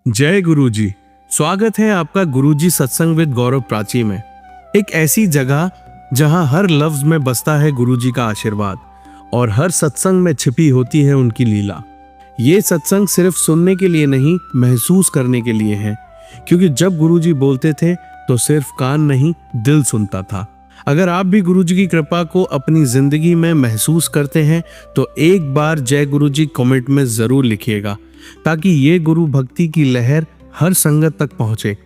जय गुरुजी। स्वागत है आपका गुरुजी सत्संग विद गौरव प्राची में। एक ऐसी जगह जहां हर लफ्ज में बसता है गुरुजी का आशीर्वाद और हर सत्संग में छिपी होती है उनकी लीला। ये सत्संग सिर्फ सुनने के लिए नहीं, महसूस करने के लिए है, क्योंकि जब गुरुजी बोलते थे तो सिर्फ कान नहीं, दिल सुनता था। अगर आप भी गुरुजी की कृपा को अपनी जिंदगी में महसूस करते हैं तो एक बार जय गुरुजी कमेंट में जरूर लिखिएगा, ताकि ये गुरु भक्ति की लहर हर संगत तक पहुंचे।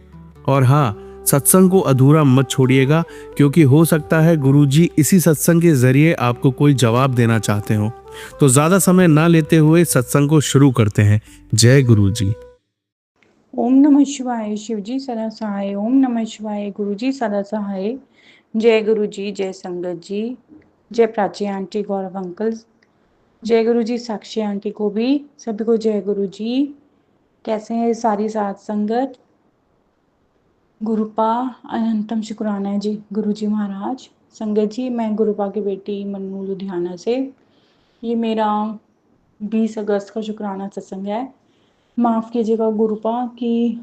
और हाँ, सत्संग को अधूरा मत छोड़िएगा, क्योंकि हो सकता है गुरुजी इसी सत्संग के जरिए आपको कोई जवाब देना चाहते हो। तो ज्यादा समय ना लेते हुए सत्संग को शुरू करते हैं। जय गुरुजी। ओम नमः शिवाय। शिवजी सदा सहाय। ओम नमः शिवाय। गुरुजी सदा सहाय। जय गुरुजी, जय संगत जी, जय प्राची आंटी, गौरव अंकल, जय गुरुजी, साक्षी आंटी को भी, सभी को जय गुरुजी। कैसे हैं सारी सात संगत? गुरुपा अनंतम शुक्राना है जी गुरुजी महाराज। संगत जी, मैं गुरुपा की बेटी मन्नू लुधियाना से। ये मेरा 20 अगस्त का शुक्राना सत्संग है। माफ कीजिएगा गुरुपा कि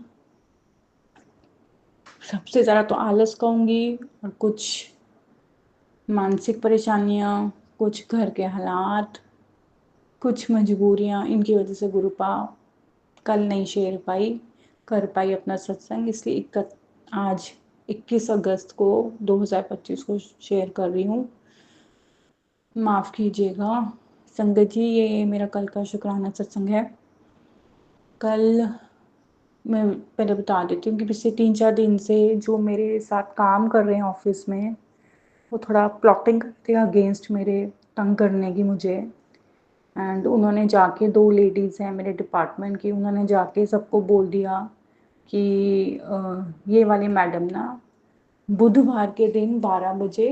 सबसे ज़्यादा तो आलस कहूँगी, और कुछ मानसिक परेशानियाँ, कुछ घर के हालात, कुछ मजबूरियाँ, इनकी वजह से गुरुपा कल नहीं कर पाई अपना सत्संग। इसलिए आज 21 अगस्त को 2025 को शेयर कर रही हूँ। माफ़ कीजिएगा संगत जी, ये मेरा कल का शुक्राना सत्संग है। कल मैं पहले बता देती हूँ कि पिछले 3-4 दिन से जो मेरे साथ काम कर रहे हैं ऑफिस में, वो थोड़ा प्लॉटिंग करते हैं अगेंस्ट मेरे, तंग करने की मुझे। एंड उन्होंने जाके, 2 लेडीज़ हैं मेरे डिपार्टमेंट की, उन्होंने जाके सबको बोल दिया कि ये वाली मैडम ना बुधवार के दिन 12 बजे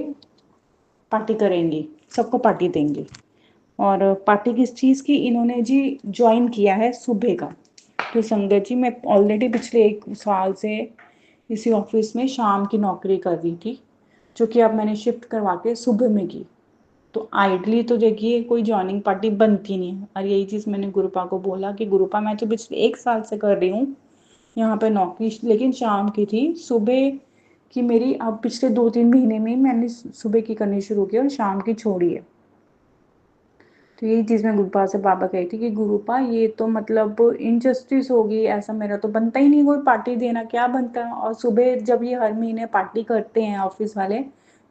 पार्टी करेंगी, सबको पार्टी देंगी। और पार्टी किस चीज़ की, इन्होंने जी ज्वाइन किया है सुबह का। तो संगत जी, मैं ऑलरेडी पिछले 1 साल से इसी ऑफिस में शाम की नौकरी कर रही थी, जो कि अब मैंने शिफ्ट करवा के सुबह में की। तो आइडली तो देखिए कोई जॉइनिंग पार्टी बनती नहीं है। और यही चीज़ मैंने गुरुपा को बोला कि गुरुपा, मैं तो पिछले 1 साल से कर रही हूँ यहाँ पे नौकरी, लेकिन शाम की थी। सुबह की मेरी अब पिछले 2-3 महीने में मैंने सुबह की करनी शुरू की और शाम की छोड़ी है। तो यही चीज़ मैं गुरुपा से बाबा कही थी कि गुरुपा, ये तो मतलब इनजस्टिस होगी, ऐसा मेरा तो बनता ही नहीं, कोई पार्टी देना क्या बनता है। और सुबह जब ये हर महीने पार्टी करते हैं ऑफिस वाले,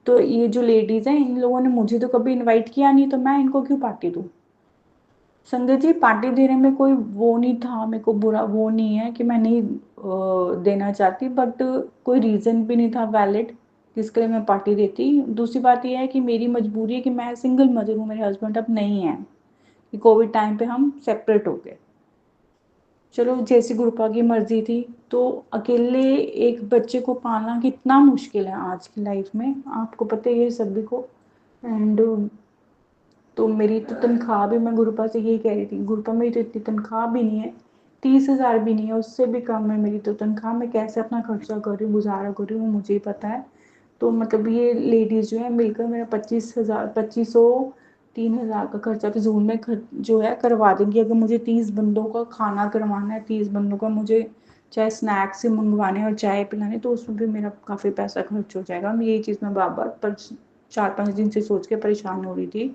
तो ये जो लेडीज़ हैं, इन लोगों ने मुझे तो कभी इनवाइट किया नहीं, तो मैं इनको क्यों पार्टी दूँ। संजय जी, पार्टी देने में कोई वो नहीं था, मेरे को बुरा वो नहीं है कि मैं नहीं देना चाहती, बट कोई रीज़न भी नहीं था वैलिड जिसके लिए मैं पार्टी देती। दूसरी बात ये है कि मेरी मजबूरी है कि मैं सिंगल मदर हूँ, मेरे हस्बैंड अब नहीं है, कि कोविड टाइम पे हम सेपरेट हो गए। चलो, जैसी गुरुपा की मर्जी थी। तो अकेले एक बच्चे को पालना कितना मुश्किल है आज की लाइफ में, आपको पता ही है सभी को। एंड तो मेरी तो तनख्वाह भी, मैं गुरुपा से यही कह रही थी, गुरुपा मेरी तो इतनी तनख्वाह भी नहीं है, 30,000 भी नहीं है, उससे भी कम है मेरी तो तनख्वाह। मैं कैसे अपना खर्चा कर रही हूँ, गुजारा कर रही हूँ, मुझे ही पता है। तो मतलब ये लेडीज़ जो है मिलकर मेरा 25,000, 2500, 3,000 का खर्चा फिजूल में जो है करवा देंगी। अगर मुझे 30 बंदों का खाना करवाना है, 30 बंदों का मुझे चाहे स्नैक्स से मंगवाने और चाय पिलाने, तो उसमें भी मेरा काफ़ी पैसा खर्च हो जाएगा। मैं यही चीज़ मैं बार बार पर 4-5 दिन से सोच के परेशान हो रही थी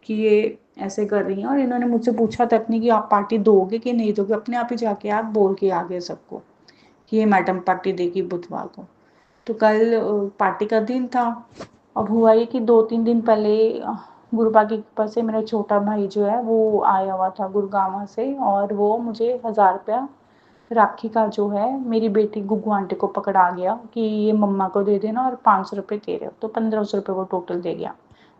कि ये ऐसे कर रही हैं। और इन्होंने मुझसे पूछा तक नहीं कि आप पार्टी दोगे कि नहीं दोगे, अपने आप ही जाके आप बोल के आ गए सबको कि ये मैडम पार्टी देगी बुधवार को। तो कल पार्टी का दिन था। अब हुआ ये कि 2-3 दिन पहले गुरुपा की कृपा से मेरा छोटा भाई जो है वो आया हुआ था गुड़गांव से, और वो मुझे 1,000 रुपया राखी का जो है मेरी बेटी गुग्गू आंटी को पकड़ा गया कि ये मम्मा को दे देना, और 500 रुपये तेरे, तो 1,500 रुपये वो टोटल दे गया।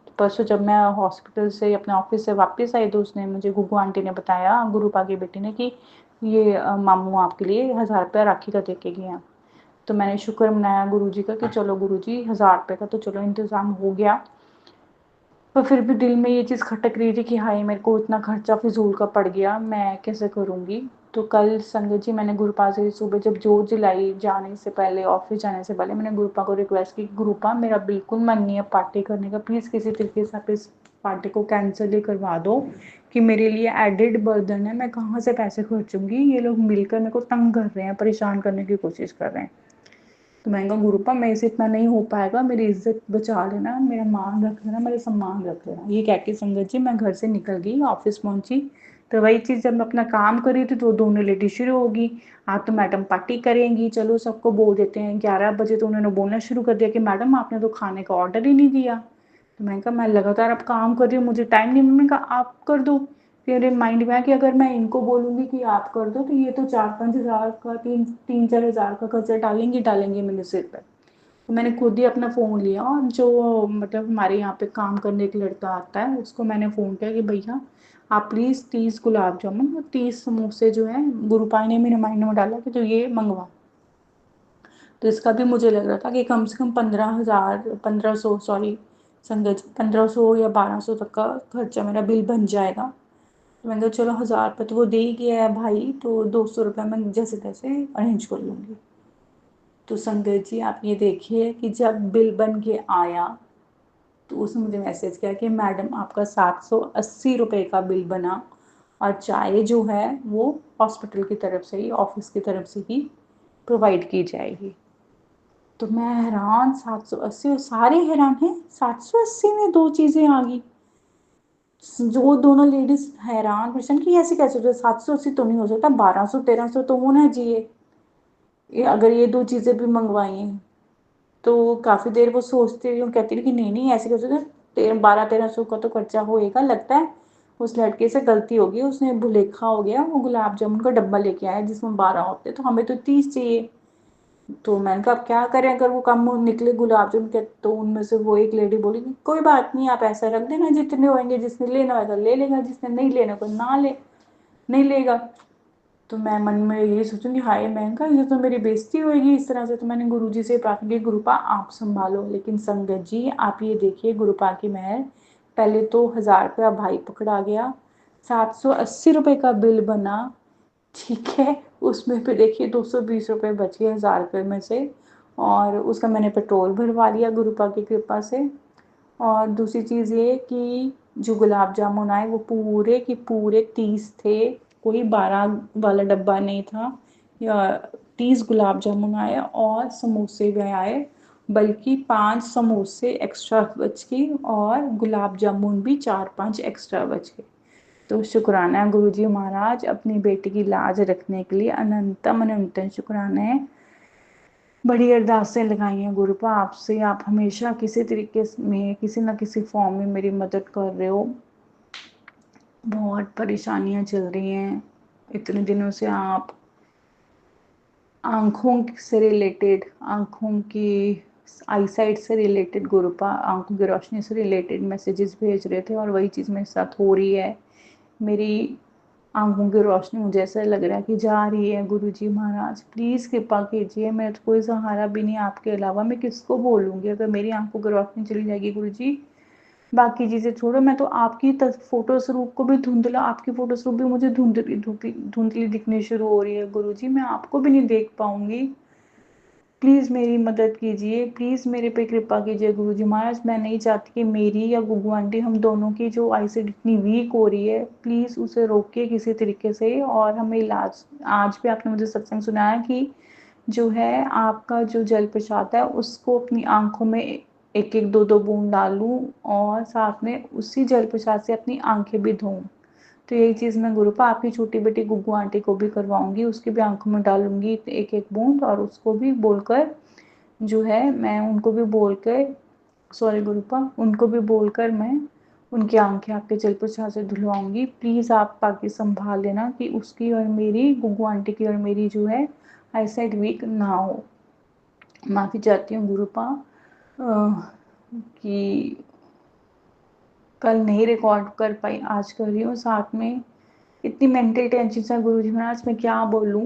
तो परसों जब मैं हॉस्पिटल से अपने ऑफिस से वापस आई, तो उसने मुझे, गुग्गू आंटी ने बताया गुरुपा की बेटी ने, कि ये मामू आपके लिए 1,000 रुपया राखी का दे के गए हैं। तो मैंने शुक्र मनाया गुरुजी का कि चलो गुरुजी, 1,000 रुपये का तो चलो इंतज़ाम हो गया। पर फिर भी दिल में ये चीज़ खटक रही थी कि हाय, मेरे को इतना खर्चा फिजूल का पड़ गया, मैं कैसे करूँगी। तो कल संगत जी, मैंने गुरुपा से सुबह जब जोत जलाई, जाने से पहले, ऑफिस जाने से पहले, मैंने गुरुपा को रिक्वेस्ट की, गुरुपा मेरा बिल्कुल मन नहीं है पार्टी करने का, प्लीज़ किसी तरीके से आप इस पार्टी को कैंसिल ही करवा दो कि मेरे लिए एडेड बर्डन है, मैं कहाँ से पैसे खर्चूंगी, ये लोग मिलकर मेरे को तंग कर रहे हैं, परेशान करने की कोशिश कर रहे हैं। तो मैंने कहा गुरुपा मेरे से इतना नहीं हो पाएगा, मेरी इज्जत बचा लेना, मेरा मान रख लेना, मेरा सम्मान रख लेना। ये कह के संगत जी मैं घर से निकल गई, ऑफिस पहुंची। तो वही चीज़ जब मैं अपना काम कर रही थी तो दोनों लेडी शुरू होगी, आज तो मैडम पार्टी करेंगी, चलो सबको बोल देते हैं। 11 बजे तो उन्होंने बोलना शुरू कर दिया कि मैडम आपने तो खाने का ऑर्डर ही नहीं दिया। तो मैंने कहा मैं लगातार अब काम कर रही हूँ, मुझे टाइम नहीं। मैंने कहा आप कर दो। फिर माइंड में आया कि अगर मैं इनको बोलूँगी कि आप कर दो तो ये तो 4-5 हज़ार का, 3-4 हज़ार का खर्चा डालेंगे मेरे सिर पर। तो मैंने खुद ही अपना फ़ोन लिया और जो मतलब हमारे यहाँ पे काम करने एक लड़का आता है उसको मैंने फ़ोन किया कि भैया आप प्लीज़ 30 गुलाब जामुन और 30 समोसे जो है, गुरुपाल ने मेरे माइंड में डाला कि तो ये मंगवा। तो इसका भी मुझे लग रहा था कि कम से कम 15,000, 1500, सॉरी संगत जी, 1500 या 1200 तक का खर्चा मेरा बिल बन जाएगा। तो मैंने कहा चलो 1000 रुपये तो वो दे ही गया है भाई, तो 200 रुपये मैं जैसे तैसे अरेंज कर लूँगी। तो संगत जी आप ये देखिए कि जब बिल बन के आया तो उसने मुझे मैसेज किया कि मैडम आपका 780 रुपये का बिल बना और चाय जो है वो हॉस्पिटल की तरफ से ही, ऑफिस की तरफ से ही प्रोवाइड की जाएगी। तो मैं हैरान, 780, और सारे हैरान हैं, 780 में दो चीज़ें आ गई। जो दोनों लेडीज हैरान परेशान कि ऐसे कैसे हो सकता, 780 तो नहीं हो सकता, 1200-1300 तो होना चाहिए अगर ये दो चीज़ें भी मंगवाई हैं। तो काफ़ी देर वो सोचती रही, कहती रही कि नहीं नहीं ऐसे कैसे, 1200-1300 का तो खर्चा होएगा, लगता है उस लड़के से गलती होगी, उसने भुलेखा हो गया, वो गुलाब जामुन का डब्बा लेके आया जिसमें 12 होते, तो हमें तो 30 चाहिए। तो मैंने कहा अब क्या करें, अगर वो कम निकले गुलाब जामुन के। तो उनमें से वो एक लेडी बोली कि कोई बात नहीं, आप ऐसा रख देना, जितने होंगे, जिसने लेना होगा ले लेगा, जिसने नहीं लेना होगा ना ले, नहीं लेगा। तो मैं मन में यही सोचूंगी हाय, मैं कहा ये तो मेरी बेइज्जती होगी इस तरह से। तो मैंने गुरुजी से प्रार्थना की गुरुपा आप संभालो। लेकिन संगत जी आप ये देखिए गुरुपा की मेहर, पहले तो 1000 रुपया भाई पकड़ा गया, 780 रुपये का बिल बना, ठीक है, उसमें फिर देखिए 220 रुपये बच गए 1000 रुपये में से, और उसका मैंने पेट्रोल भरवा लिया गुरुपा की कृपा से। और दूसरी चीज़ ये कि जो गुलाब जामुन आए वो पूरे के पूरे 30 थे, कोई 12 वाला डब्बा नहीं था। या 30 गुलाब जामुन आए और समोसे भी आए, बल्कि 5 समोसे एक्स्ट्रा बच गए और गुलाब जामुन भी 4-5 एक्स्ट्रा बच गए। तो शुक्राना है गुरुजी महाराज, अपनी बेटी की लाज रखने के लिए अनंतम अनंतम शुक्राना है। बड़ी अरदासें लगाई हैं गुरुपा आपसे, आप हमेशा किसी तरीके में किसी न किसी फॉर्म में मेरी मदद कर रहे हो। बहुत परेशानियां चल रही हैं इतने दिनों से, आप आँखों से रिलेटेड, आँखों की आईसाइट से रिलेटेड गुरुपा, आँखों की रोशनी से रिलेटेड मैसेजेस भेज रहे थे और वही चीज़ मेरे साथ हो रही है। मेरी आँखों की रोशनी मुझे ऐसा लग रहा है कि जा रही है। गुरुजी महाराज प्लीज़ कृपा कीजिए, मेरा तो कोई सहारा भी नहीं आपके अलावा, मैं किसको बोलूँगी अगर मेरी आँखों की रोशनी चली जाएगी गुरुजी। बाकी चीज़ें छोड़ो, मैं तो आपकी फोटो स्वरूप को भी धुंधला, आपकी फोटो स्वरूप भी मुझे धुंधली धुंधली धुंधली दिखनी शुरू हो रही है गुरुजी, मैं आपको भी नहीं देख पाऊंगी। प्लीज़ मेरी मदद कीजिए, प्लीज़ मेरे पे कृपा कीजिए गुरुजी महाराज। मैं नहीं चाहती कि मेरी या गुग्गू आंटी, हम दोनों की जो आईसाइट इतनी वीक हो रही है, प्लीज़ उसे रोकिए किसी तरीके से और हमें इलाज। आज भी आपने मुझे सत्संग सुनाया कि जो है आपका जो जल प्रसाद है उसको अपनी आँखों में एक एक दो दो बूंद डालूं और साथ में उसी जल प्रसाद से अपनी आँखें भी धोऊं। तो यही चीज़ मैं गुरुपा आपकी छोटी बेटी गुग्गू आंटी को भी करवाऊंगी, उसकी भी आंखों में डालूंगी एक एक बूंद, और उसको भी बोलकर जो है मैं उनको भी बोलकर, सॉरी गुरुपा, उनको भी बोलकर मैं उनकी आंखें आपके जल प्रसाद से धुलवाऊंगी। प्लीज़ आप बाकी संभाल लेना कि उसकी और मेरी, गुग्गू आंटी की और मेरी जो है आईसाइट वीक ना हो। माफ़ी चाहती हूँ गुरुपा कि कल नहीं रिकॉर्ड कर पाई, आज कर रही हूँ। साथ में इतनी मेंटल टेंशन से गुरुजी महाराज मैं क्या बोलूँ,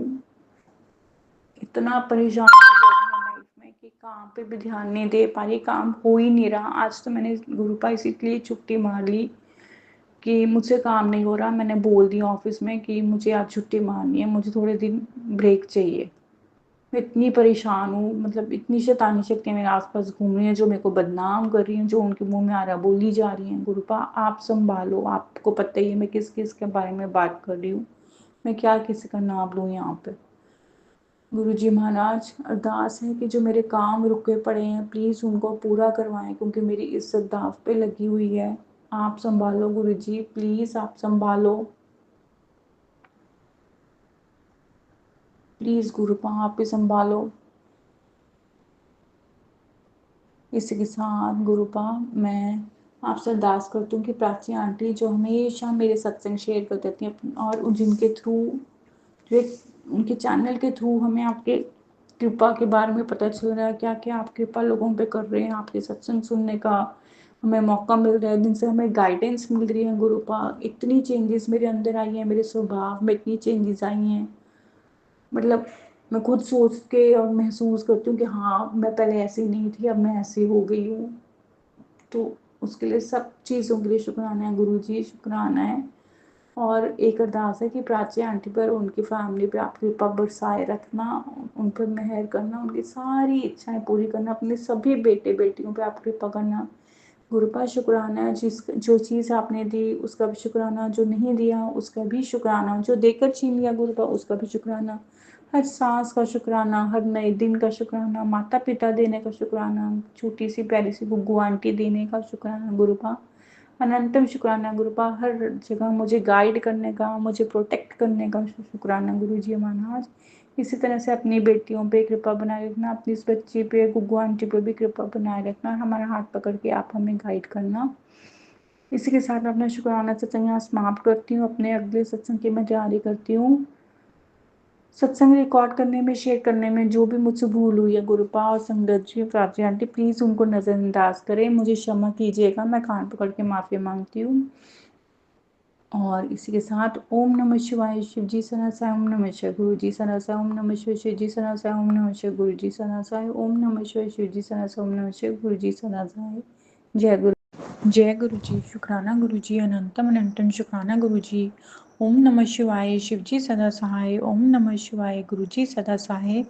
इतना परेशान हो गई हूँ लाइफ में कि काम पे भी ध्यान नहीं दे पा रही, काम हो ही नहीं रहा। आज तो मैंने गुरुपा इसीलिए छुट्टी मार ली कि मुझसे काम नहीं हो रहा। मैंने बोल दिया ऑफिस में कि मुझे आज छुट्टी मारनी है, मुझे थोड़े दिन ब्रेक चाहिए। मैं इतनी परेशान हूँ, मतलब इतनी शैतानी शक्तियाँ मेरे आस-पास घूम रही हैं, जो मेरे को बदनाम कर रही हैं, जो उनके मुँह में आ रहा बोली जा रही हैं। गुरुपा आप सँभालो, आपको पता ही है मैं किस-किस के बारे में बात कर रही हूँ। मैं क्या किसी का नाम लूँ यहाँ पे। गुरुजी महाराज, अरदास है कि जो मेरे काम रुके पड़े हैं प्लीज़ उनको पूरा करवाएँ, क्योंकि मेरी इज़्ज़त दाँव पे लगी हुई है। आप सँभालो गुरुजी, प्लीज़ आप सँभालो। प्लीज़ गुरुपा आप ही सँभालो। इसी के साथ गुरुपा मैं आपसे अरदास करती हूँ कि प्राची आंटी जो हमेशा मेरे सत्संग शेयर कर देती हैं और जिनके थ्रू, जो एक उनके चैनल के थ्रू हमें आपके कृपा के बारे में पता चल रहा है, क्या क्या आप कृपा लोगों पे कर रहे हैं, आपके सत्संग सुनने का हमें मौका मिल रहा है, जिनसे हमें गाइडेंस मिल रही है। गुरुपा इतनी चेंजेस मेरे अंदर आई हैं, मेरे स्वभाव में इतनी चेंजेस आई हैं, मतलब मैं खुद सोच के और महसूस करती हूँ कि हाँ मैं पहले ऐसी नहीं थी, अब मैं ऐसी हो गई हूँ। तो उसके लिए सब चीज़ों के लिए शुक्राना है गुरुजी, शुक्राना है। और एक अरदास है कि प्राची आंटी पर, उनकी फैमिली पे आप कृपा बरसाए रखना, उन पर मेहर करना, उनकी सारी इच्छाएं पूरी करना, अपने सभी बेटे बेटियों पे आप कृपा करना। गुरुपा शुक्राना है, जो चीज़ आपने दी उसका भी शुक्राना, जो नहीं दिया उसका भी शुक्राना, जो देकर छीन लिया गुरुपा उसका भी शुक्राना, हर सांस का शुक्राना, हर नए दिन का शुक्राना, माता पिता देने का शुक्राना, छोटी सी प्यारी सी गुग्गू आंटी देने का शुक्राना गुरुपा, अनंतम शुक्राना गुरुपा, हर जगह मुझे गाइड करने का, मुझे प्रोटेक्ट करने का शुक्राना गुरुजी महाराज। इसी तरह से अपनी बेटियों पे कृपा बनाए रखना, अपनी इस बच्ची पे, गुग्गू आंटी पे भी कृपा बनाए रखना, हमारा हाथ पकड़ के आप हमें गाइड करना। इसी के साथ मैं अपना शुक्राना सत्संग यहाँ समाप्त करती हूँ, अपने अगले सत्संग की मैं तैयारी करती हूँ। सत्संग रिकॉर्ड करने में, शेयर करने में जो भी मुझसे भूल हुई है गुरुपा और संगत जी, प्राची आंटी प्लीज़ उनको नज़रअंदाज करें, मुझे क्षमा कीजिएगा, मैं कान पकड़ के माफ़ी मांगती हूँ। और इसी के साथ ओम नमः शिवाय, शिव जी सनासाय, ओम नमः शिवाय, गुरु जी सनासाय, ओम नमः शिवाय, शिव जी सनासाय, ओम नमः शिवाय, गुरु जी सनासाय, ओम नमः शिवाय, शिव जी सनासाय, ओम नमः शिवाय, गुरु जी सनासाय। जय गुरु, जय गुरु जी, शुक्राना गुरु जी, अनंतम अनंतम शुक्राना गुरु जी। ओम नमः शिवाय, शिव जी सदा सहाय, ओम नमः शिवाय, गुरु जी सदा सहाय।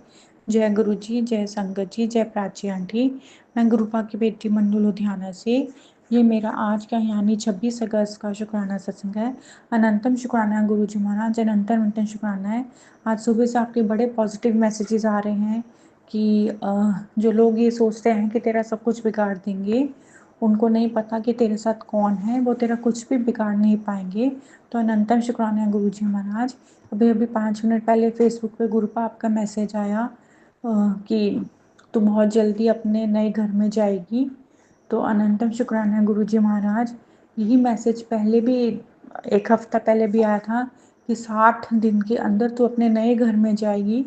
जय गुरु जी, जय संगत जी, जय प्राची आंटी। मैं गुरुपा की बेटी मंडू लुधियाना से, ये मेरा आज का यानी 26 अगस्त का शुक्राना सत्संग है। अनंतम शुक्राना है गुरु जी महाराज, अनंतम अनंतम शुक्राना है। आज सुबह से आपके बड़े पॉजिटिव मैसेजेस आ रहे हैं कि जो लोग ये सोचते हैं कि तेरा सब कुछ बिगाड़ देंगे, उनको नहीं पता कि तेरे साथ कौन है, वो तेरा कुछ भी बिगाड़ नहीं पाएंगे। तो अनंतम शुक्राना है गुरु जी महाराज। अभी अभी 5 मिनट पहले फेसबुक पे गुरुपा आपका मैसेज आया कि तू बहुत जल्दी अपने नए घर में जाएगी। तो अनंतम शुक्राना है गुरु जी महाराज। यही मैसेज पहले भी 1 हफ्ता पहले भी आया था कि 60 दिन के अंदर तू अपने नए घर में जाएगी।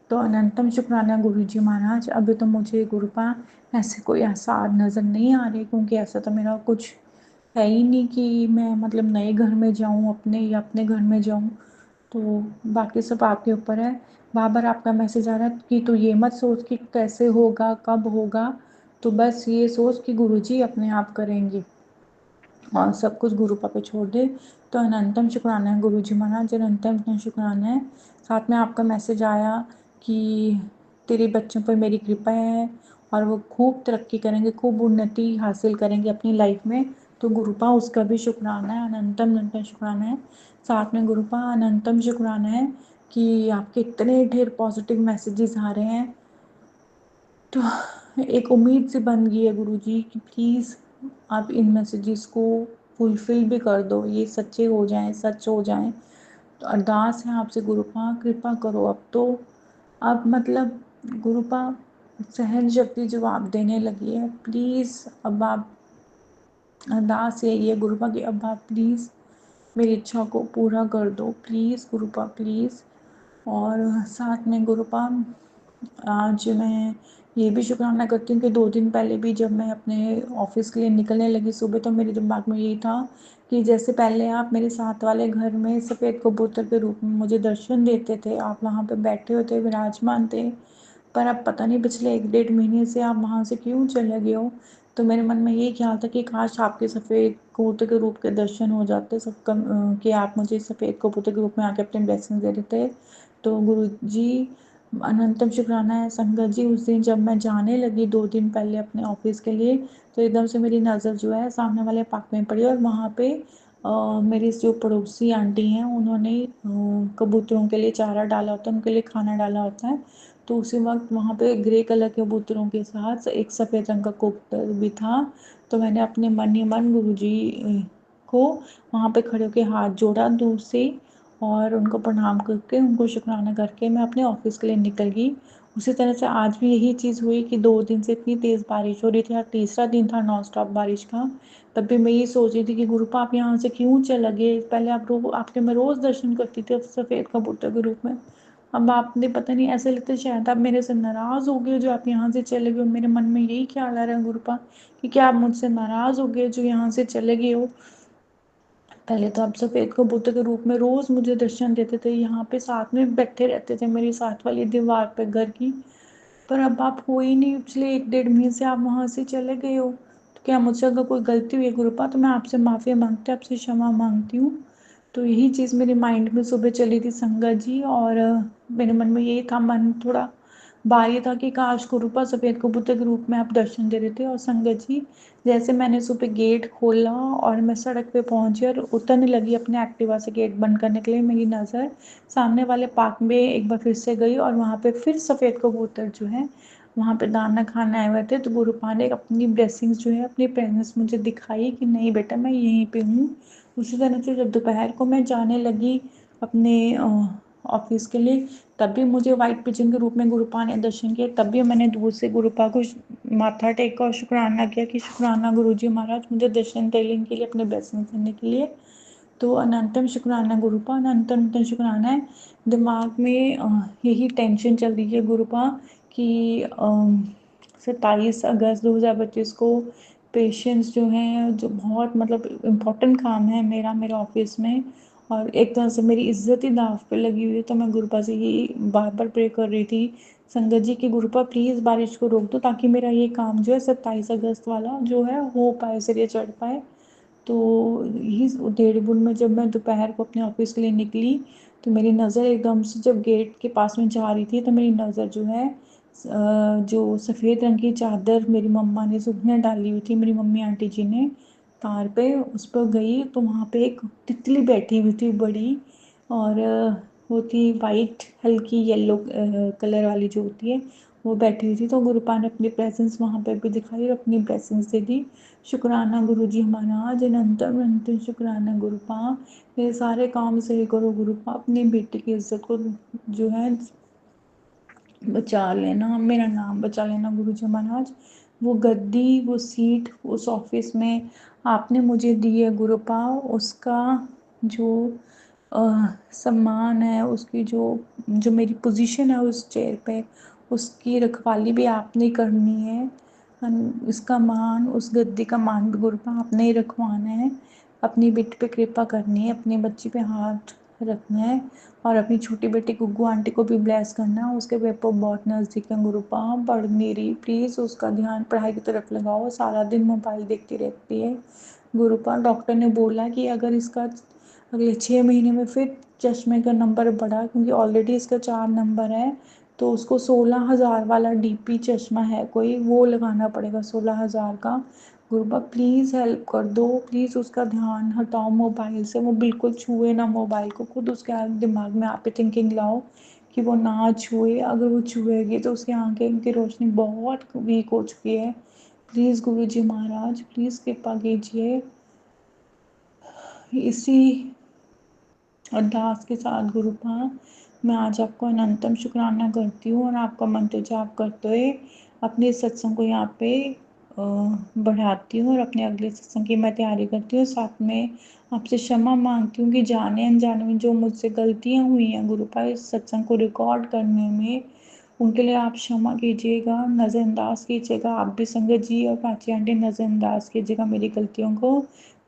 तो अनंतम शुक्राना गुरु जी महाराज। अभी तो मुझे गुरुपा ऐसे कोई आसार नज़र नहीं आ रहे, क्योंकि ऐसा तो मेरा कुछ है ही नहीं कि मैं मतलब नए घर में जाऊं अपने, या अपने घर में जाऊं। तो बाकी सब आपके ऊपर है। बार बार आपका मैसेज आ रहा है कि तू ये मत सोच कि कैसे होगा, कब होगा, तो बस ये सोच कि गुरुजी अपने आप करेंगे और सब कुछ गुरुपा पे छोड़ दे। तो अनंतम शुक्राना है गुरु जी महाराज, अनंतम शुक्राना है। साथ में आपका मैसेज आया कि तेरे बच्चों पर मेरी कृपा है और वो खूब तरक्की करेंगे, खूब उन्नति हासिल करेंगे अपनी लाइफ में। तो गुरुपा उसका भी शुक्राना है, अनंतम अनंतम शुक्राना है। साथ में गुरुपा अनंतम शुक्राना है कि आपके इतने ढेर पॉजिटिव मैसेजेस आ रहे हैं। तो एक उम्मीद से बन गई है गुरुजी कि प्लीज़ आप इन मैसेजेस को फुलफ़िल भी कर दो, ये सच्चे हो जाएं, सच हो जाएं। तो अरदास है आपसे गुरुपा, कृपा करो अब तो। अब मतलब गुरुपा सहन शक्ति जवाब देने लगी है, प्लीज़ अब आप, अरदास यही है गुरुपा कि अब आप प्लीज़ मेरी इच्छा को पूरा कर दो, प्लीज़ गुरुपा प्लीज़। और साथ में गुरुपा आज मैं ये भी शुक्राना करती हूँ कि 2 दिन पहले भी जब मैं अपने ऑफिस के लिए निकलने लगी सुबह, तो मेरे दिमाग में यही था कि जैसे पहले आप मेरे साथ वाले घर में सफ़ेद कबूतर के रूप में मुझे दर्शन देते थे, आप वहाँ पे बैठे होते विराजमान थे, पर अब पता नहीं पिछले 1 डेढ़ महीने से आप वहाँ से क्यों चले गए हो। तो मेरे मन में ये ख्याल था कि काश आपके सफ़ेद कबूतर के रूप के दर्शन हो जाते, कि आप मुझे सफ़ेद कबूतर के रूप में आके अपने ब्लेसिंग दे देते। तो गुरु जी अनंतम शुक्राना है संगत जी, उस दिन जब मैं जाने लगी 2 दिन पहले अपने ऑफिस के लिए, तो एकदम से मेरी नज़र जो है सामने वाले पार्क में पड़ी, और वहाँ पे मेरी जो पड़ोसी आंटी हैं उन्होंने कबूतरों के लिए चारा डाला होता है, उनके लिए खाना डाला होता है। तो उसी वक्त वहाँ पे ग्रे कलर के कबूतरों के साथ एक सफ़ेद रंग का कबूतर भी था। तो मैंने अपने मन ही मन गुरुजी को वहाँ पे खड़े होकर हाथ जोड़ा दूर से, और उनको प्रणाम करके, उनको शुक्राना करके मैं अपने ऑफिस के लिए निकल गई। उसी तरह से आज भी यही चीज़ हुई कि 2 दिन से इतनी तेज़ बारिश हो रही थी और तीसरा दिन था नॉन स्टॉप बारिश का। तब भी मैं ये सोच रही थी कि गुरुपा आप यहाँ से क्यों चले गए, पहले आपके मैं रोज़ दर्शन करती थी सफ़ेद कबूतर के रूप में। अब आपने पता नहीं, ऐसे लगता है शायद आप मेरे से नाराज़ हो गए जो आप यहाँ से चले गए हो। मेरे मन में यही ख्याल आ रहा है गुरुपा कि क्या आप मुझसे नाराज़ हो गए जो यहाँ से चले गए हो। पहले तो आप सफ़ेद कबूतर के रूप में रोज़ मुझे दर्शन देते थे, यहाँ पे साथ में बैठे रहते थे मेरी साथ वाली दीवार पे घर की। पर अब आप हो ही नहीं, पिछले 1 डेढ़ महीने से आप वहाँ से चले गए हो। तो क्या मुझसे अगर कोई गलती हुई है गुरुपा, तो मैं आपसे माफ़ी मांगती हूँ, आपसे क्षमा मांगती हूँ। तो यही चीज़ मेरे माइंड में सुबह चली थी संगत जी, और मेरे मन में यही था, मन थोड़ा भारी था कि काश गुरुपा सफ़ेद कबूतर के रूप में आप दर्शन दे रहे थे। और संगत जी, जैसे मैंने सुबह गेट खोला और मैं सड़क पे पहुंची और उतरने लगी अपने एक्टिवा से गेट बंद करने के लिए, मेरी नज़र सामने वाले पार्क में एक बार फिर से गई, और वहाँ पे फिर सफ़ेद कबूतर जो है वहाँ पे दाना खाने आए हुए थे। तो गुरुपा ने अपनी ब्लेसिंग्स जो है, अपनी प्रेजेंस मुझे दिखाई कि नहीं बेटा मैं यहीं पे हूँ। उसी तरह से जब दोपहर को मैं जाने लगी अपने ऑफिस के लिए, तब भी मुझे वाइट पिजन के रूप में गुरुपा ने दर्शन किए। तब भी मैंने दूर से गुरुपा को माथा टेका और शुक्राना किया कि शुक्राना गुरुजी महाराज मुझे दर्शन देने के लिए, अपने ब्लेसिंग देने के लिए। तो अनंतम शुक्राना गुरुपा, अनंतम शुक्राना है। दिमाग में यही टेंशन चल रही है गुरुपा कि 27 अगस्त 2025 को पेशेंट्स जो हैं, जो बहुत मतलब इम्पोर्टेंट काम है मेरा मेरे ऑफिस में, और एक तरह से मेरी इज्जत ही दाव पे लगी हुई है। तो मैं गुरुपा से यही बार बार प्रे कर रही थी संगत जी की, गुरुपा प्लीज़ बारिश को रोक दो ताकि मेरा ये काम जो है 27 अगस्त वाला जो है हो पाए, सिरे चढ़ पाए। तो यही 1:30 में जब मैं दोपहर को अपने ऑफिस के लिए निकली, तो मेरी नज़र एकदम से जब गेट के पास में जा रही थी, तो मेरी नज़र जो है जो सफ़ेद रंग की चादर मेरी मम्मा ने सूखने डाली हुई थी, मेरी मम्मी आंटी जी ने तार पे, उस पर गई। तो वहाँ पे एक तितली बैठी हुई थी बड़ी, और वो थी वाइट हल्की येलो कलर वाली जो होती है, वो बैठी हुई थी। तो गुरुपा ने अपनी प्रेजेंस वहाँ पे भी दिखाई और अपनी ब्लेसिंग्स दे दी। शुक्राना गुरुजी महाराज, अनंतम अनंतम शुक्राना गुरुपा, मेरे सारे काम सही करो गुरुपा, अपनी बेटी की इज्जत को जो है बचा लेना, मेरा नाम बचा लेना गुरुजी महाराज। वो गद्दी, वो सीट उस ऑफिस में आपने मुझे दी है गुरुपा, उसका जो सम्मान है, उसकी जो जो मेरी पोजीशन है उस चेयर पे, उसकी रखवाली भी आपने करनी है। इसका मान, उस गद्दी का मान भी गुरुपा आपने ही रखवाना है। अपनी बेटी पे कृपा करनी है, अपनी बच्ची पे हाथ रखना है, और अपनी छोटी बेटी गुग्गू आंटी को भी ब्लेस करना है। उसके पेपर बहुत नज़दीक है गुरुपा, पढ़ नहीं रही, प्लीज़ उसका ध्यान पढ़ाई की तरफ लगाओ, सारा दिन मोबाइल देखती रहती है गुरुपा। डॉक्टर ने बोला कि अगर इसका अगले 6 महीने में फिर चश्मे का नंबर बढ़ा, क्योंकि ऑलरेडी इसका 4 नंबर है, तो उसको 16,000 वाला डीपी चश्मा है कोई, वो लगाना पड़ेगा 16,000 का। गुरुबा प्लीज़ हेल्प कर दो, प्लीज़ उसका ध्यान हटाओ मोबाइल से, वो बिल्कुल छुए ना मोबाइल को, खुद उसके दिमाग में आप ही थिंकिंग लाओ कि वो ना छुए। अगर वो छुएगी तो उसकी आंखें की रोशनी बहुत वीक हो चुकी है। प्लीज़ गुरुजी महाराज, प्लीज़ कृपा कीजिए। इसी अरदास के साथ गुरुपा मैं आज आपको अनंतम शुक्राना करती हूँ, और आपका मंत्र जाप करते हुए अपने सत्संग को यहाँ पे बढ़ाती हूँ, और अपने अगले सत्संग की मैं तैयारी करती हूँ। साथ में आपसे क्षमा मांगती हूँ कि जाने अनजाने में जो मुझसे गलतियाँ हुई हैं गुरुपा इस सत्संग को रिकॉर्ड करने में, उनके लिए आप क्षमा कीजिएगा, नज़रअंदाज कीजिएगा। आप भी संगत जी और प्राची आंटी नज़रअंदाज कीजिएगा मेरी गलतियों को।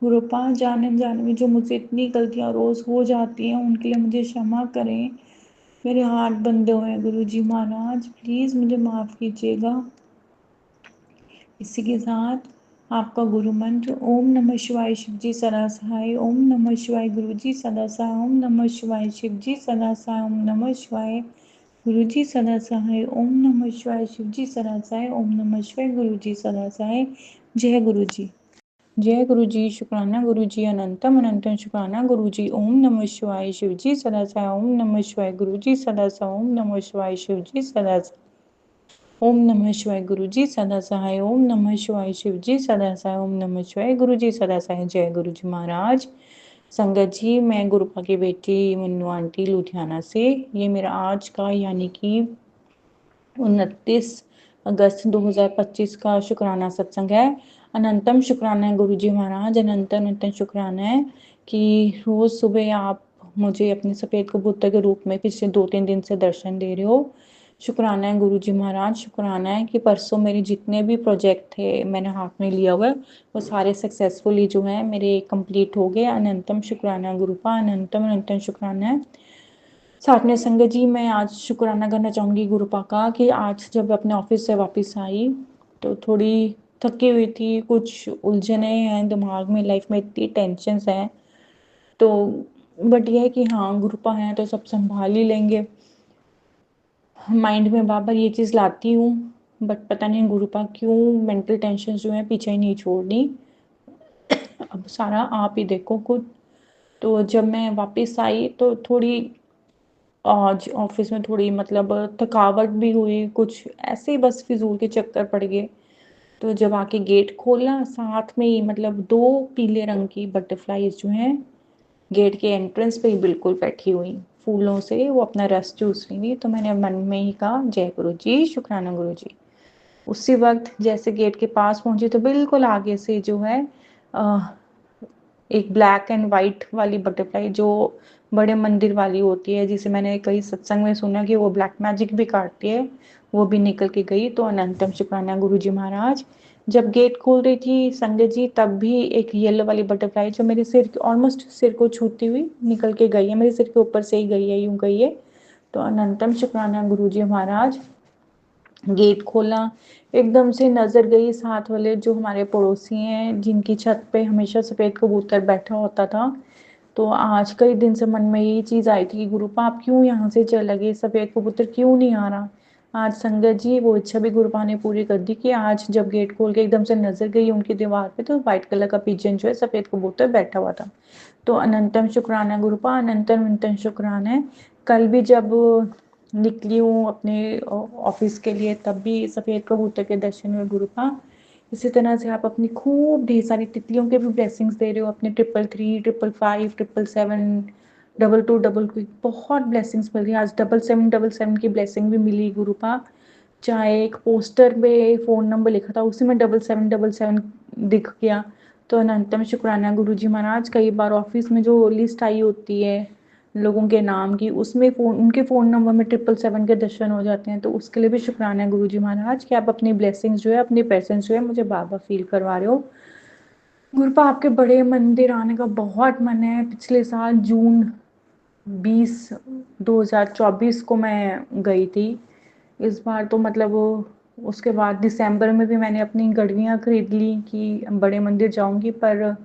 गुरुपा जाने अनजाने में जो मुझसे इतनी गलतियाँ रोज़ हो जाती हैं, उनके लिए मुझे क्षमा करें। मेरे हाथ बंधे हुए हैं गुरुजी महाराज, प्लीज़ मुझे माफ़ कीजिएगा। इसी के साथ आपका गुरु मंत्र ओम नमः शिवाय शिव जी सदा सहाय, ओम नमः शिवाय गुरु जी सदा सहाय, ओम नमः शिवाय शिव जी सदा सहाय, ओम नमः शिवाय गुरुजी सदा सहाय। ओम नमः शिवाय। शिवजी सदा सहाय। ओम नमः शिवाय। गुरुजी सदा सहाय। जय गुरुजी। जय गुरुजी। शुक्राना गुरुजी। अनंतम अनंतम शुक्राना गुरुजी। ओम नमः शिवाय। शिवजी सदा सहाय। ओम नमः शिवाय। गुरुजी सदा सहाय। ओम नमः शिवाय। शिवजी सदा सहाय। ओम नमः शिवाय। गुरुजी सदा सहाय। ओम नमः शिवाय। शिवजी सदा सहाय। ओम नमः शिवाय। गुरुजी सदा सहाय। जय गुरुजी महाराज। संगत जी, मैं गुरुपा की बेटी मन्नू आंटी लुधियाना से, ये मेरा आज का यानी कि 29 अगस्त 2025 का शुक्राना सत्संग है। अनंतम शुक्राना है गुरुजी महाराज। अनंत अनंत शुक्राना है कि रोज सुबह आप मुझे अपने सफेद कबूतर के रूप में पिछले 2-3 दिन से दर्शन दे रहे हो। शुक्राना है गुरुजी महाराज। शुक्राना है कि परसों मेरे जितने भी प्रोजेक्ट थे मैंने हाथ में लिया हुआ है, वो सारे सक्सेसफुली जो है मेरे कंप्लीट हो गए। अनंतम शुक्राना गुरुपा। अनंतम अनंतम शुक्राना है। साथ में संगत जी, मैं आज शुक्राना करना चाहूँगी गुरुपा का कि आज जब अपने ऑफिस से वापस आई तो थोड़ी थकी हुई थी, कुछ उलझने हैं दिमाग में, लाइफ में इतनी टेंशन्स हैं, तो बट ये है कि हाँ गुरुपा हैं तो सब संभाल ही लेंगे। माइंड में बार बार ये चीज़ लाती हूँ, बट पता नहीं गुरुपा क्यों मेंटल टेंशन जो है पीछे ही नहीं छोड़नी। अब सारा आप ही देखो खुद। तो जब मैं वापस आई तो थोड़ी आज ऑफिस में थोड़ी मतलब थकावट भी हुई, कुछ ऐसे ही बस फिजूल के चक्कर पड़ गए। तो जब आके गेट खोला, साथ में ही मतलब 2 पीले रंग की बटरफ्लाईज जो हैं गेट के एंट्रेंस पे ही बिल्कुल बैठी हुई, फूलों से वो अपना रस चूस रही थी। तो मैंने मन में ही कहा जय गुरु जी, शुक्राना गुरु जी। उसी वक्त जैसे गेट के पास पहुंची तो बिल्कुल आगे से जो है अ, एक ब्लैक एंड वाइट वाली बटरफ्लाई जो बड़े मंदिर वाली होती है, जिसे मैंने कई सत्संग में सुना कि वो ब्लैक मैजिक भी काटती है, वो भी निकल के गई। तो अनंतम शुक्राना गुरु जी महाराज। जब गेट खोल रही थी संगत जी, तब भी एक येलो वाली बटरफ्लाई जो मेरे सिर ऑलमोस्ट सिर को छूती हुई निकल के गई है, मेरे सिर के ऊपर से ही गई है, यूं गई है। तो अनंतम शुक्राना गुरु जी महाराज। गेट खोला, एकदम से नजर गई साथ वाले जो हमारे पड़ोसी हैं, जिनकी छत पे हमेशा सफेद कबूतर बैठा होता था। तो आज कई दिन से मन में यही चीज आई थी कि गुरुपा आप क्यों यहाँ से चले गए, सफेद कबूतर क्यों नहीं आ रहा। आज संगत जी वो इच्छा भी गुरुपा ने पूरी कर दी कि आज जब गेट खोल के एकदम से नजर गई उनकी दीवार पे, तो व्हाइट कलर का पिजन जो है सफेद कबूतर बैठा हुआ था। तो अनंतम शुक्राना गुरुपा। अनंतम अनंतम शुक्राना है। कल भी जब निकली हूँ अपने ऑफिस के लिए, तब भी सफेद कबूतर के दर्शन हुए गुरुपा। इसी तरह से आप अपनी खूब ढेर सारी तितलियों के भी ब्लेसिंग्स दे रहे हो, अपने 333, 555, 777, 22, डबल क्विक, बहुत ब्लेसिंग्स मिल रही है। आज 7777 की ब्लेसिंग भी मिली गुरुपा। चाहे एक पोस्टर पे फ़ोन नंबर लिखा था, उसी में 7777 दिख गया। तो अनंतम शुक्राना गुरु जी महाराज। कई बार ऑफिस में जो लिस्ट आई होती है लोगों के नाम की, उसमें उनके फ़ोन नंबर में 777 के दर्शन हो जाते हैं। तो उसके लिए भी शुक्राना है गुरु जी महाराज कि आप अपनी ब्लेसिंग्स जो है, अपनी प्रेजेंस जो है मुझे बार बार फील करवा रहे हो। गुरुपा आपके बड़े मंदिर आने का बहुत मन है। पिछले साल जून 20 2024 को मैं गई थी। इस बार तो मतलब उसके बाद दिसंबर में भी मैंने अपनी गड़वियाँ खरीद ली कि बड़े मंदिर जाऊंगी, पर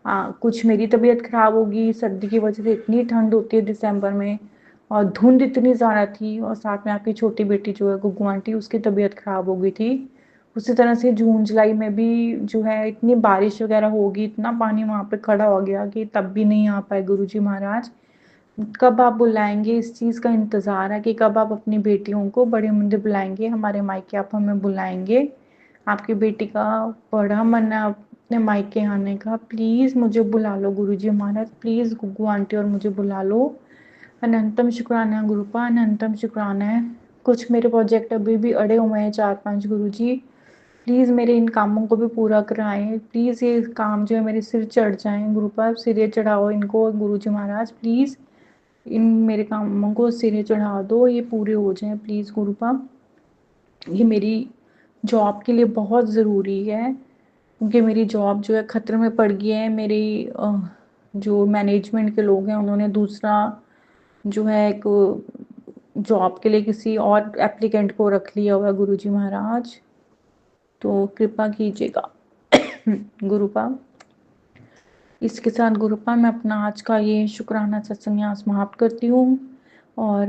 कुछ मेरी तबीयत खराब होगी, सर्दी की वजह से इतनी ठंड होती है दिसंबर में, और धुंध इतनी ज़्यादा थी, और साथ में आपकी छोटी बेटी जो है गुग्गू आंटी, उसकी तबीयत खराब हो गई थी। उसी तरह से जून जुलाई में भी जो है इतनी बारिश वगैरह होगी, इतना पानी वहाँ पे खड़ा हो गया कि तब भी नहीं आ पाए गुरुजी महाराज। कब आप बुलाएंगे, इस चीज़ का इंतज़ार है कि कब आप अपनी बेटियों को बड़े मंदिर बुलाएंगे, हमारे मायके आप हमें बुलाएंगे। आपकी बेटी का बड़ा मन है अपने मायके आने का, प्लीज़ मुझे बुला लो गुरुजी महाराज, प्लीज़ गुग्गू आंटी और मुझे बुला लो। अनंतम शुक्राना गुरुपा। अनंतम शुक्राना है। कुछ मेरे प्रोजेक्ट अभी भी अड़े हुए हैं 4-5 गुरुजी, प्लीज़ मेरे इन कामों को भी पूरा कराएं। प्लीज़ ये काम जो है मेरे सिर चढ़ जाएं गुरुपा, सिरे चढ़ाओ इनको गुरुजी महाराज, प्लीज़ इन मेरे कामों को सिरे चढ़ा दो, ये पूरे हो जाएं प्लीज़ गुरुपा। ये मेरी जॉब के लिए बहुत ज़रूरी है, क्योंकि मेरी जॉब जो है ख़तरे में पड़ गई है। मेरी जो मैनेजमेंट के लोग हैं उन्होंने दूसरा जो है एक जॉब के लिए किसी और एप्लीकेंट को रख लिया हुआ है गुरुजी महाराज, तो कृपा कीजिएगा गुरुपा। इसके साथ गुरुपा मैं अपना आज का ये शुक्राना सत्संग यहाँ समाप्त करती हूँ। और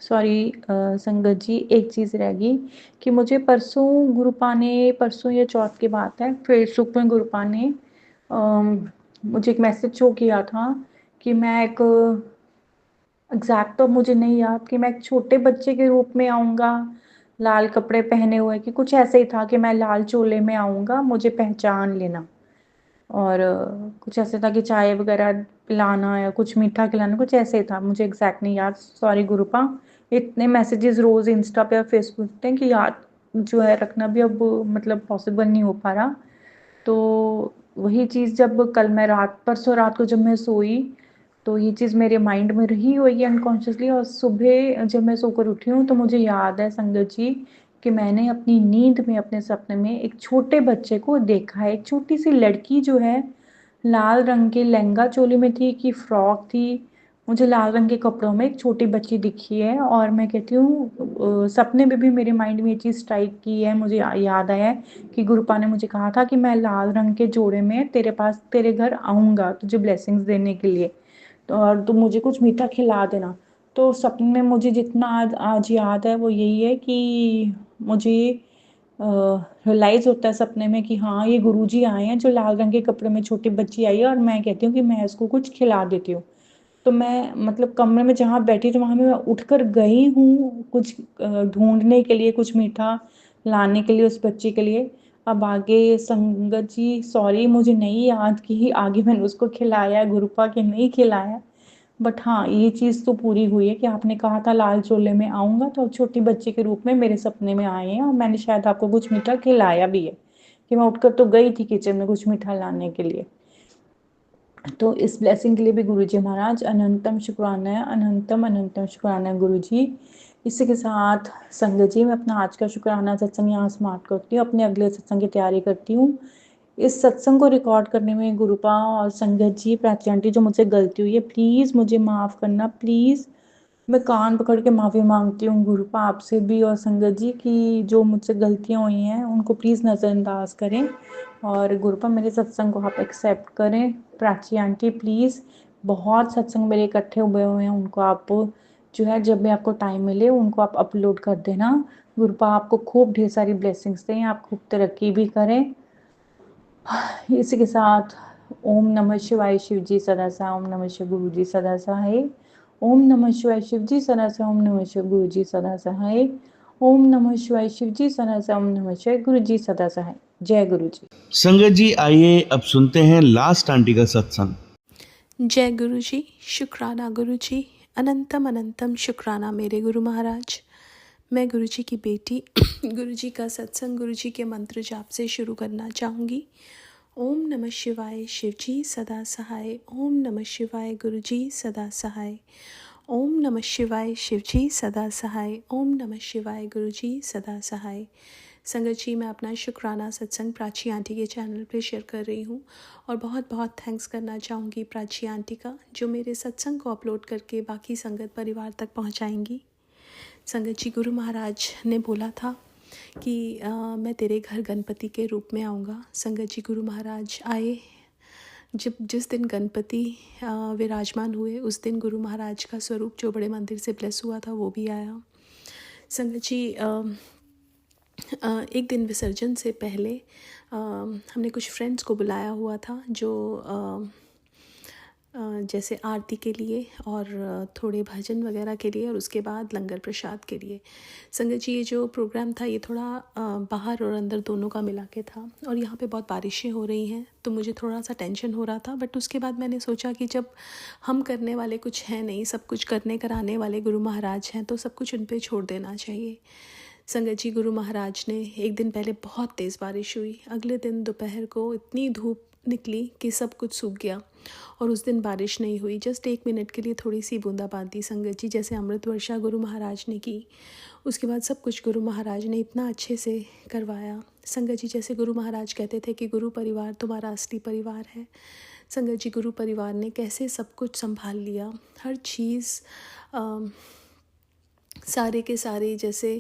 सॉरी संगत जी, एक चीज़ रह गई कि मुझे परसों गुरुपा ने, परसों या चौथ की बात है, फेसबुक में गुरुपा ने मुझे एक मैसेज शो किया था कि मैं एक, एग्जैक्ट तो मुझे नहीं याद, कि मैं एक छोटे बच्चे के रूप में आऊँगा, लाल कपड़े पहने हुए, कि कुछ ऐसे ही था कि मैं लाल चोले में आऊँगा, मुझे पहचान लेना। और कुछ ऐसे था कि चाय वगैरह पिलाना या कुछ मीठा खिलाना, कुछ ऐसे ही था, मुझे एग्जैक्ट नहीं याद, सॉरी गुरुपा। इतने मैसेजेस रोज़ इंस्टा पे और फेसबुक पे कि याद जो है रखना भी अब मतलब पॉसिबल नहीं हो पा रहा। तो वही चीज़ जब कल मैं रात, परसों रात को जब मैं सोई, तो ये चीज़ मेरे माइंड में रही हुई है अनकॉन्शियसली, और सुबह जब मैं सोकर उठी हूँ तो मुझे याद है संगत जी कि मैंने अपनी नींद में, अपने सपने में एक छोटे बच्चे को देखा है। एक छोटी सी लड़की जो है लाल रंग के लहंगा चोली में थी कि फ्रॉक थी, मुझे लाल रंग के कपड़ों में एक छोटी बच्ची दिखी है। और मैं कहती हूँ सपने में भी मेरे माइंड में ये चीज़ स्ट्राइक की है, मुझे याद आया है कि गुरुपा ने मुझे कहा था कि मैं लाल रंग के जोड़े में तेरे पास, तेरे घर आऊँगा तुझे ब्लेसिंग्स देने के लिए, तो और तुम मुझे कुछ मीठा खिला देना। तो सपने में मुझे जितना आज आज याद है वो यही है कि मुझे रियलाइज़ होता है सपने में कि हाँ, ये गुरुजी आए हैं जो लाल रंग के कपड़े में छोटी बच्ची आई है, और मैं कहती हूँ कि मैं इसको कुछ खिला देती हूँ। तो मैं मतलब कमरे में जहाँ बैठी थी वहाँ मैं उठकर गई हूँ कुछ ढूँढने के लिए, कुछ मीठा लाने के लिए उस बच्ची के लिए। अब आगे संगत जी सॉरी, मुझे नहीं याद कि आगे मैंने उसको खिलाया गुरुपा कि नहीं खिलाया। बट हाँ, ये चीज़ तो पूरी हुई है कि आपने कहा था लाल चोले में आऊँगा, तो अब छोटी बच्ची के रूप में मेरे सपने में आए हैं, और मैंने शायद आपको कुछ मीठा खिलाया भी है, कि मैं उठकर तो गई थी किचन में कुछ मीठा लाने के लिए। तो इस ब्लेसिंग के लिए भी गुरुजी महाराज अनंतम शुक्राना है, अनंतम अनंतम शुक्राना है गुरुजी। इसी के साथ संगत जी मैं अपना आज का शुक्राना सत्संग यहाँ समाप्त करती हूँ, अपने अगले सत्संग की तैयारी करती हूँ। इस सत्संग को रिकॉर्ड करने में गुरुपा और संगत जी, प्राची आंटी, जो मुझसे गलती हुई है प्लीज़ मुझे माफ़ करना, प्लीज़। मैं कान पकड़ के माफ़ी मांगती हूँ गुरुपा आपसे भी और संगत जी कि जो मुझसे गलतियाँ हुई हैं उनको प्लीज़ नज़रअंदाज करें, और गुरुपा मेरे सत्संग को आप एक्सेप्ट करें। प्राची आंटी प्लीज़, बहुत सत्संग मेरे इकट्ठे हुए हैं, उनको आप जो है जब भी आपको टाइम मिले उनको आप अपलोड कर देना। गुरुपा आपको खूब ढेर सारी ब्लेसिंग्स दें, आप खूब तरक्की भी करें। इसी के साथ ओम नमः शिवाय शिव जी सदा सहाय, ओम नमः शिव गुरु जी सदा सहाय, ओम नमः शिवाय शिव जी सदा सहाय, ओम नमः शिव गुरु जी सदा सहाय, ओम नमः शिवाय शिव जी सदा सहाय, ओम नमः शिवाय गुरु जी सदा सहाय। जय गुरु जी। संगत जी आइए अब सुनते हैं लास्ट आंटी का सत्संग। जय गुरु जी, शुक्राना गुरु जी, अनंतम अनंतम शुक्राना मेरे गुरु महाराज। मैं गुरु जी की बेटी गुरु जी का सत्संग गुरु जी के मंत्र जाप से शुरू करना चाहूँगी। ओम नमः शिवाय शिव जी सदा सहाय, ओम नमः शिवाय गुरु जी सदा सहाय, ओम नमः शिवाय शिव जी सदा सहाय, ओम नमः शिवाय गुरु जी सदा सहाय। संगत जी मैं अपना शुक्राना सत्संग प्राची आंटी के चैनल पे शेयर कर रही हूँ, और बहुत बहुत थैंक्स करना चाहूँगी प्राची आंटी का जो मेरे सत्संग को अपलोड करके बाकी संगत परिवार तक पहुँचाएंगी। संगत जी गुरु महाराज ने बोला था कि मैं तेरे घर गणपति के रूप में आऊँगा। संगत जी गुरु महाराज आए। जिस दिन गणपति विराजमान हुए उस दिन गुरु महाराज का स्वरूप जो बड़े मंदिर से ब्लेस हुआ था वो भी आया। संगत जी एक दिन विसर्जन से पहले हमने कुछ फ्रेंड्स को बुलाया हुआ था जो जैसे आरती के लिए और थोड़े भजन वगैरह के लिए, और उसके बाद लंगर प्रसाद के लिए। संगत जी ये जो प्रोग्राम था ये थोड़ा बाहर और अंदर दोनों का मिला के था, और यहाँ पे बहुत बारिशें हो रही हैं तो मुझे थोड़ा सा टेंशन हो रहा था। बट उसके बाद मैंने सोचा कि जब हम करने वाले कुछ हैं नहीं, सब कुछ करने कराने वाले गुरु महाराज हैं, तो सब कुछ उन पर छोड़ देना चाहिए। संगत जी गुरु महाराज ने एक दिन पहले बहुत तेज़ बारिश हुई, अगले दिन दोपहर को इतनी धूप निकली कि सब कुछ सूख गया, और उस दिन बारिश नहीं हुई। जस्ट 1 मिनट के लिए थोड़ी सी बूंदाबांदी संगत जी जैसे अमृत वर्षा गुरु महाराज ने की। उसके बाद सब कुछ गुरु महाराज ने इतना अच्छे से करवाया। संगत जी जैसे गुरु महाराज कहते थे कि गुरु परिवार तुम्हारा असली परिवार है। संगत जी गुरु परिवार ने कैसे सब कुछ संभाल लिया, हर चीज़ सारे के सारे जैसे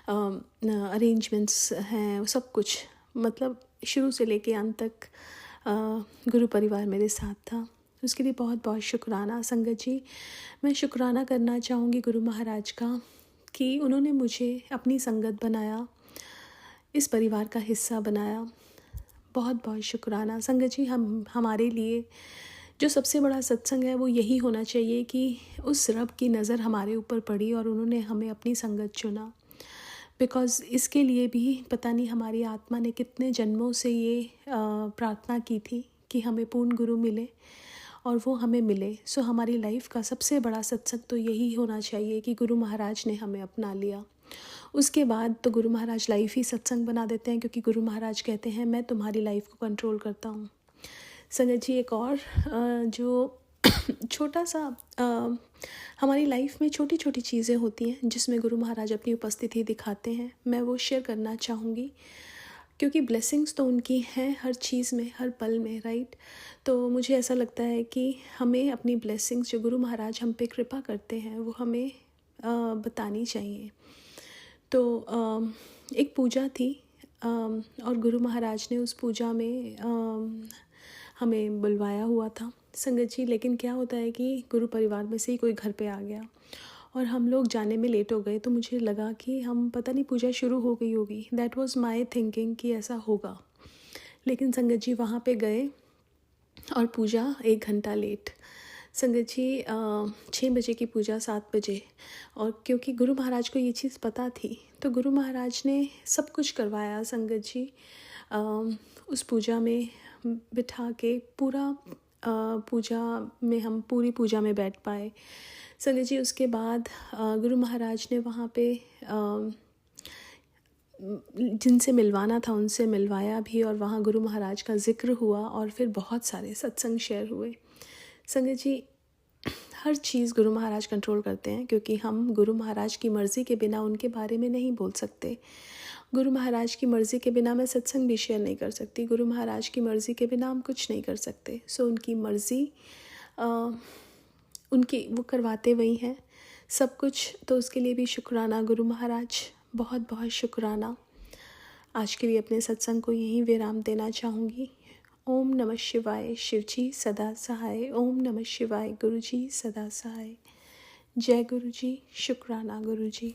अरेंजमेंट्स हैं, सब कुछ, मतलब शुरू से लेके अंत तक गुरु परिवार मेरे साथ था। उसके लिए बहुत बहुत शुक्राना। संगत जी, मैं शुक्राना करना चाहूँगी गुरु महाराज का कि उन्होंने मुझे अपनी संगत बनाया, इस परिवार का हिस्सा बनाया। बहुत बहुत शुक्राना। संगत जी, हमारे लिए जो सबसे बड़ा सत्संग है वो यही होना चाहिए कि उस रब की नज़र हमारे ऊपर पड़ी और उन्होंने हमें अपनी संगत चुना। बिकॉज़ इसके लिए भी पता नहीं हमारी आत्मा ने कितने जन्मों से ये प्रार्थना की थी कि हमें पूर्ण गुरु मिले और वो हमें मिले। सो हमारी लाइफ का सबसे बड़ा सत्संग तो यही होना चाहिए कि गुरु महाराज ने हमें अपना लिया। उसके बाद तो गुरु महाराज लाइफ ही सत्संग बना देते हैं, क्योंकि गुरु महाराज कहते हैं मैं तुम्हारी लाइफ को कंट्रोल करता हूँ। संगत जी, एक और जो छोटा सा हमारी लाइफ में छोटी छोटी चीज़ें होती हैं जिसमें गुरु महाराज अपनी उपस्थिति दिखाते हैं, मैं वो शेयर करना चाहूँगी, क्योंकि ब्लेसिंग्स तो उनकी हैं हर चीज़ में, हर पल में, राइट। तो मुझे ऐसा लगता है कि हमें अपनी ब्लेसिंग्स जो गुरु महाराज हम पे कृपा करते हैं वो हमें बतानी चाहिए। तो एक पूजा थी और गुरु महाराज ने उस पूजा में हमें बुलवाया हुआ था संगत जी। लेकिन क्या होता है कि गुरु परिवार में से ही कोई घर पे आ गया और हम लोग जाने में लेट हो गए, तो मुझे लगा कि हम पता नहीं पूजा शुरू हो गई होगी। दैट वाज माय थिंकिंग कि ऐसा होगा। लेकिन संगत जी वहाँ पे गए और पूजा 1 घंटा लेट। संगत जी 6 बजे की पूजा 7 बजे, और क्योंकि गुरु महाराज को ये चीज़ पता थी तो गुरु महाराज ने सब कुछ करवाया संगत जी। उस पूजा में बिठा के पूरा पूजा में हम पूरी पूजा में बैठ पाए संगत जी। उसके बाद गुरु महाराज ने वहाँ पे जिनसे मिलवाना था उनसे मिलवाया भी, और वहाँ गुरु महाराज का जिक्र हुआ और फिर बहुत सारे सत्संग शेयर हुए। संगत जी, हर चीज़ गुरु महाराज कंट्रोल करते हैं, क्योंकि हम गुरु महाराज की मर्ज़ी के बिना उनके बारे में नहीं बोल सकते। गुरु महाराज की मर्ज़ी के बिना मैं सत्संग भी शेयर नहीं कर सकती। गुरु महाराज की मर्ज़ी के बिना हम कुछ नहीं कर सकते। सो उनकी मर्ज़ी उनकी वो करवाते वही हैं सब कुछ। तो उसके लिए भी शुक्राना गुरु महाराज, बहुत बहुत शुक्राना। आज के लिए अपने सत्संग को यहीं विराम देना चाहूँगी। ओम नमः शिवाय, शिव जी सदा सहाय। ओम नमः शिवाय, गुरु जी सदा सहाय। जय गुरु जी, शुक्राना गुरु जी।